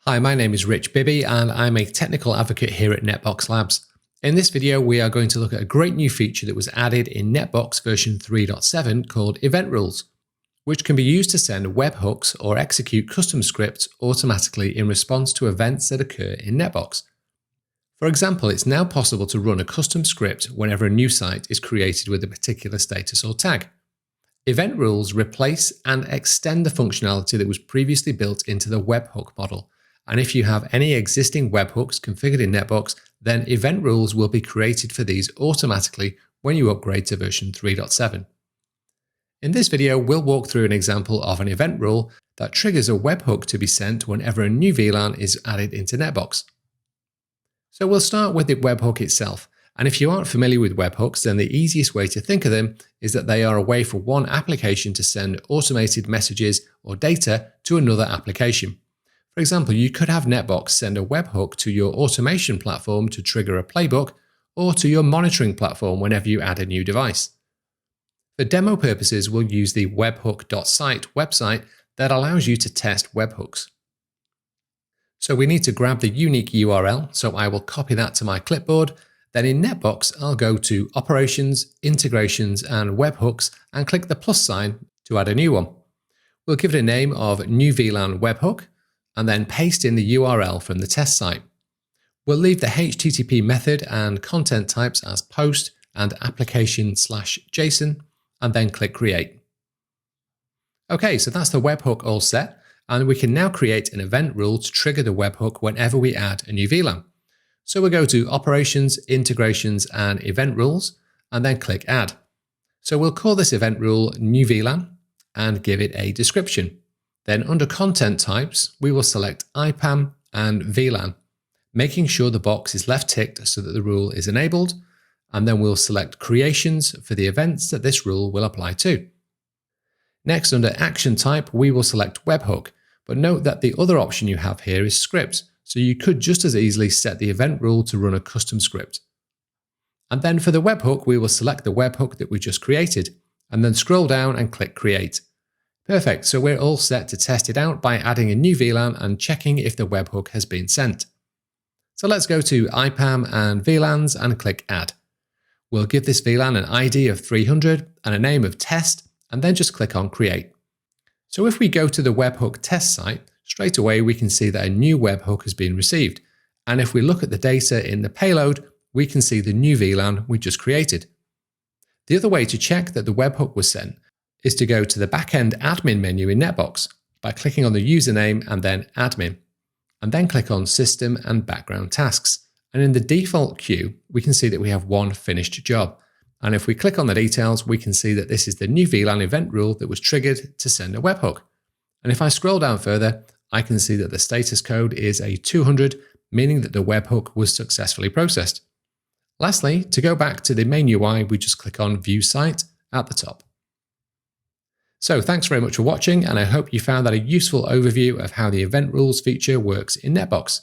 Hi, my name is Rich Bibby and I'm a technical advocate here at NetBox Labs. In this video, we are going to look at a great new feature that was added in NetBox version 3.7 called Event Rules, which can be used to send webhooks or execute custom scripts automatically in response to events that occur in NetBox. For example, it's now possible to run a custom script whenever a new site is created with a particular status or tag. Event rules replace and extend the functionality that was previously built into the Webhook model. And if you have any existing webhooks configured in NetBox, then event rules will be created for these automatically when you upgrade to version 3.7. In this video, we'll walk through an example of an event rule that triggers a webhook to be sent whenever a new VLAN is added into NetBox. So we'll start with the webhook itself. And if you aren't familiar with webhooks, then the easiest way to think of them is that they are a way for one application to send automated messages or data to another application. For example, you could have NetBox send a webhook to your automation platform to trigger a playbook, or to your monitoring platform whenever you add a new device. For demo purposes, we'll use the webhook.site website that allows you to test webhooks. So we need to grab the unique URL, so I will copy that to my clipboard. Then in NetBox, I'll go to Operations, Integrations and Webhooks and click the plus sign to add a new one. We'll give it a name of New VLAN Webhook, and then paste in the URL from the test site. We'll leave the HTTP method and content types as post and application/JSON, and then click create. Okay, so that's the webhook all set, and we can now create an event rule to trigger the webhook whenever we add a new VLAN. So we'll go to Operations, Integrations and Event Rules, and then click Add. So we'll call this event rule New VLAN and give it a description. Then under content types, we will select IPAM and VLAN, making sure the box is left ticked so that the rule is enabled, and then we'll select creations for the events that this rule will apply to. Next, under action type, we will select webhook, but note that the other option you have here is script, so you could just as easily set the event rule to run a custom script. And then for the webhook, we will select the webhook that we just created, and then scroll down and click create. Perfect, so we're all set to test it out by adding a new VLAN and checking if the webhook has been sent. So let's go to IPAM and VLANs and click Add. We'll give this VLAN an ID of 300 and a name of test, and then just click on Create. So if we go to the webhook test site, straight away we can see that a new webhook has been received. And if we look at the data in the payload, we can see the new VLAN we just created. The other way to check that the webhook was sent is to go to the backend admin menu in NetBox by clicking on the username and then admin, and then click on system and background tasks. And in the default queue, we can see that we have one finished job. And if we click on the details, we can see that this is the new VLAN event rule that was triggered to send a webhook. And if I scroll down further, I can see that the status code is a 200, meaning that the webhook was successfully processed. Lastly, to go back to the main UI, we just click on View Site at the top. So thanks very much for watching, and I hope you found that a useful overview of how the event rules feature works in NetBox.